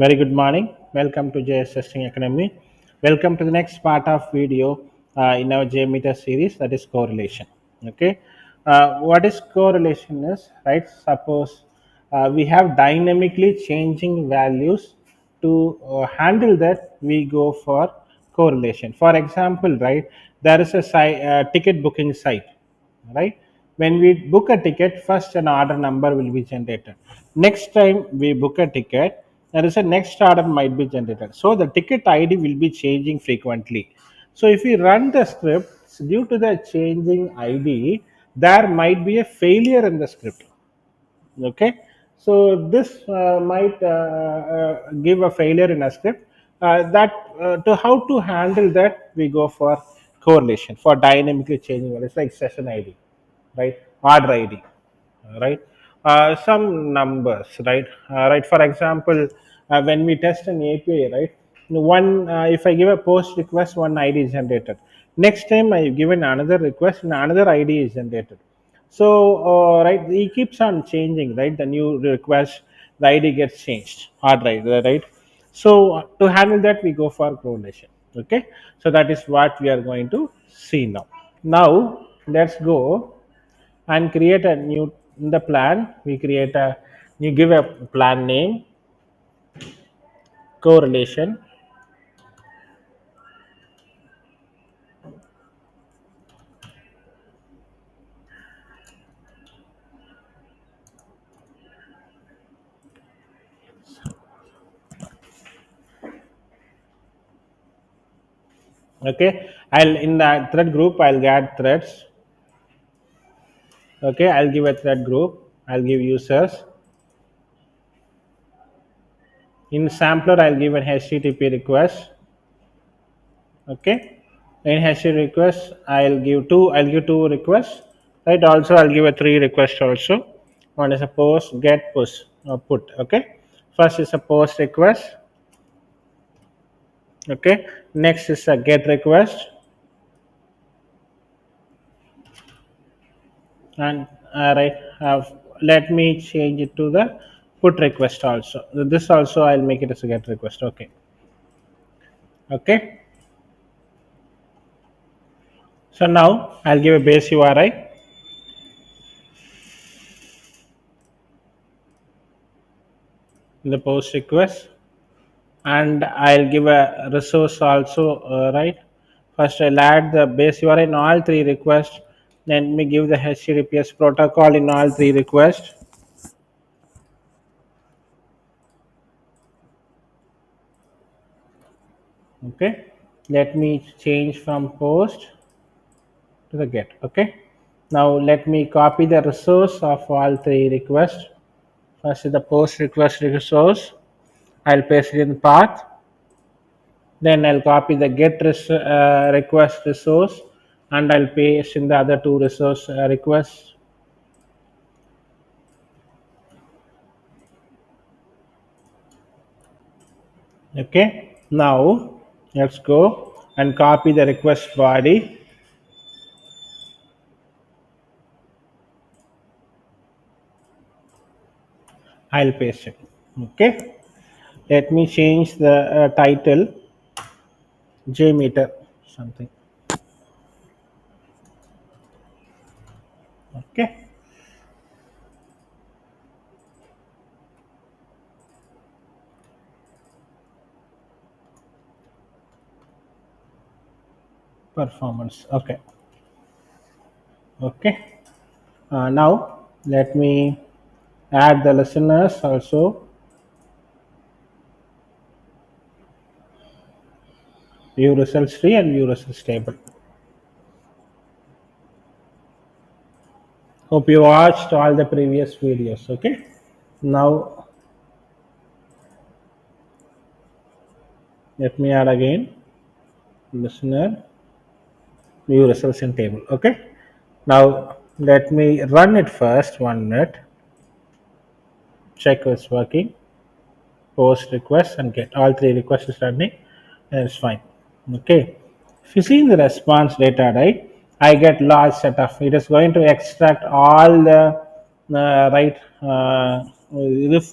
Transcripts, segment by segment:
Very good morning. Welcome to JS Testing Academy. Welcome to the next part of video in our Jmeter series, that is correlation. Okay. What is correlation is, right? Suppose we have dynamically changing values. To handle that, we go for correlation. For example, right, there is a ticket booking site, right? When we book a ticket, first an order number will be generated. Next time we book a ticket, there is a next order might be generated, so the ticket id will be changing frequently. So if we run the script, due to the changing id, there might be a failure in the script. Okay, so this might give a failure in a script. That To how to handle that, we go for correlation for dynamically changing values like session id, right? Order id, right? Some numbers, right? Right, for example, when we test an api, right, one if I give a post request, one id is generated. Next time I give another request and another id is generated. So right, he keeps on changing, right? The new request, the id gets changed, hard, right? So to handle that, we go for correlation. Okay, so that is what we are going to see now. Now let's go and create a new, in the plan we create a, you give a plan name, correlation. Okay, I'll, in the thread group, I'll add threads. Okay, I'll give a thread group, I'll give users. In sampler, I'll give an http request. Okay, in http request, I'll give two requests, right? Also I'll give a three request also. One is a post, get, push, or put. Okay, first is a post request. Okay, next is a get request, and right, let me change it to the put request also. This also I'll make it as a get request. Okay. Okay, so now I'll give a base URI, the post request, and I'll give a resource also, right? First I'll add the base URI in all three requests, then me give the HTTPS protocol in all three requests. Okay, let me change from post to the get. Okay, now let me copy the resource of all three requests. First is the post request resource, I'll paste it in the path. Then I'll copy the request resource, and I'll paste in the other two resource requests. Okay, now let's go and copy the request body. I'll paste it. Okay, let me change the title, Jmeter something. Okay, performance. Okay. Okay, now let me add the listeners also, view results tree and view results table. Hope you watched all the previous videos. Okay, now let me add again listener, view results in table. Okay, now let me run it first 1 minute, check it's working. Post request and get, all three requests is running, and it's fine. Okay, if you see in the response data, right, I get large set of, it is going to extract all the right,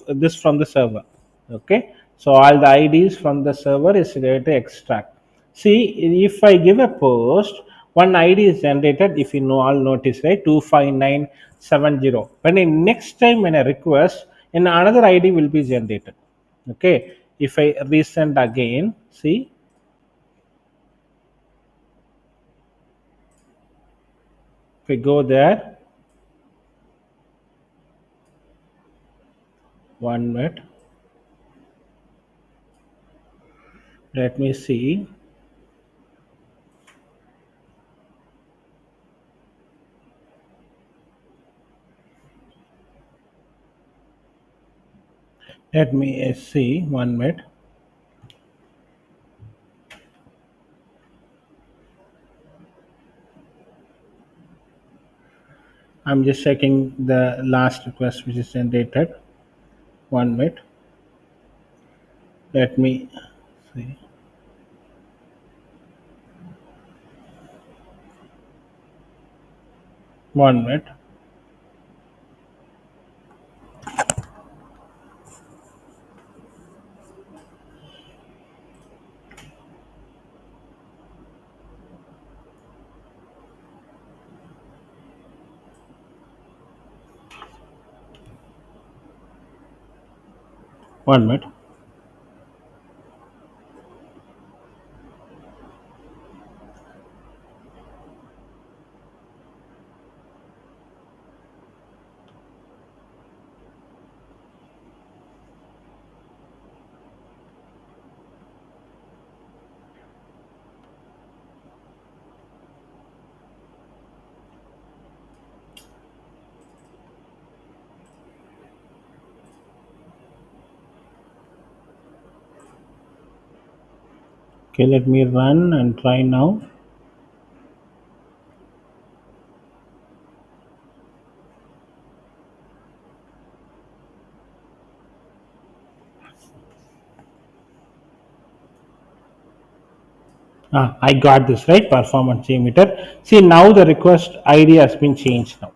this from the server. Okay, So all the IDs from the server is going to extract. See, if I give a post, one ID is generated. If you know, all notice, right, 25970. When next time when I request, then another ID will be generated. Okay, if I resend again, see, if I go there, one minute, let me see. Let me see, one minute. I'm just checking the last request which is generated. One minute. Let me see. One minute. One minute. Okay, let me run and try now. I got this right. Performance Jmeter. See, now the request ID has been changed now.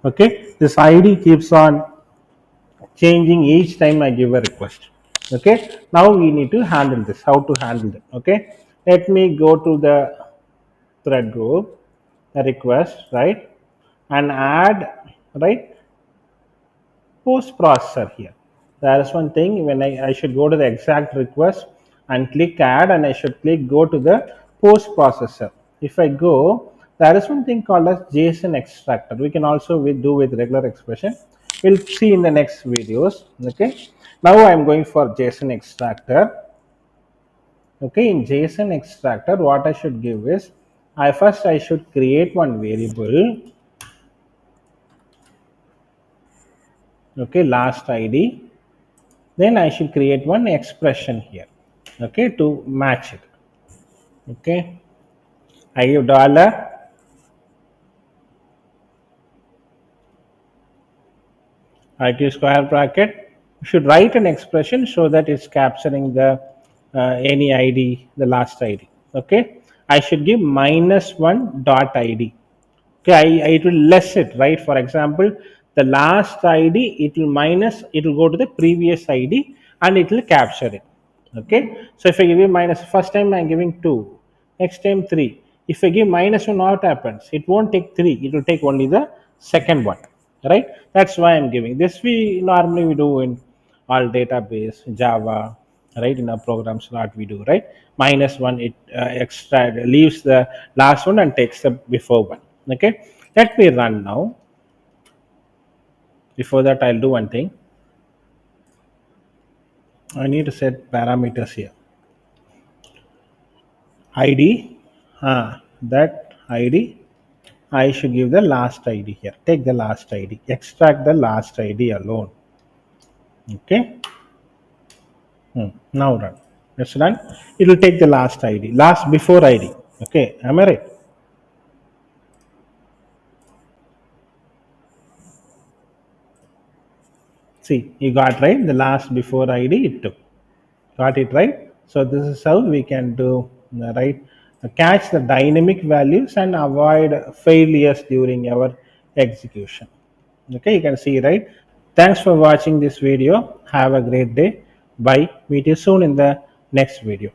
Okay, this ID keeps on changing each time I give a request. Okay, now we need to handle this. How to handle it? Okay, let me go to the thread group, the request, right, and add, right, post processor here. There is one thing when I should go to the exact request and click add, and I should click go to the post processor. If I go, there is one thing called as JSON extractor. We can also do with regular expression. We'll see in the next videos. Okay. Now I'm going for JSON extractor. Okay, in JSON extractor, what I should give is I should create one variable. Okay, last ID. Then I should create one expression here, okay, to match it. Okay, I give dollar, I give square bracket. You should write an expression so that it's capturing the any ID, the last ID. Okay, I should give -1 dot ID. Okay, it will less it, right? For example, the last ID, it will minus, it will go to the previous ID and it will capture it. Okay, so if I give you minus, first time I'm giving 2, next time 3. If I give -1, what happens? It won't take 3, it will take only the second one, right? That's why I'm giving this. We normally we do in all database Java, right? In our programs what we do, right? -1, it extra leaves the last one and takes the before one. Okay, let me run now. Before that, I'll do one thing. I need to set parameters here. ID, that ID, I should give the last ID here. Take the last ID, extract the last ID alone. Okay, now run. Let's run. It will take the last ID, last before ID. Okay, am I right? See, you got right. The last before ID it took. Got it right? So this is how we can do, right, catch the dynamic values and avoid failures during our execution. Okay, you can see, right? Thanks for watching this video. Have a great day. Bye. Meet you soon in the next video.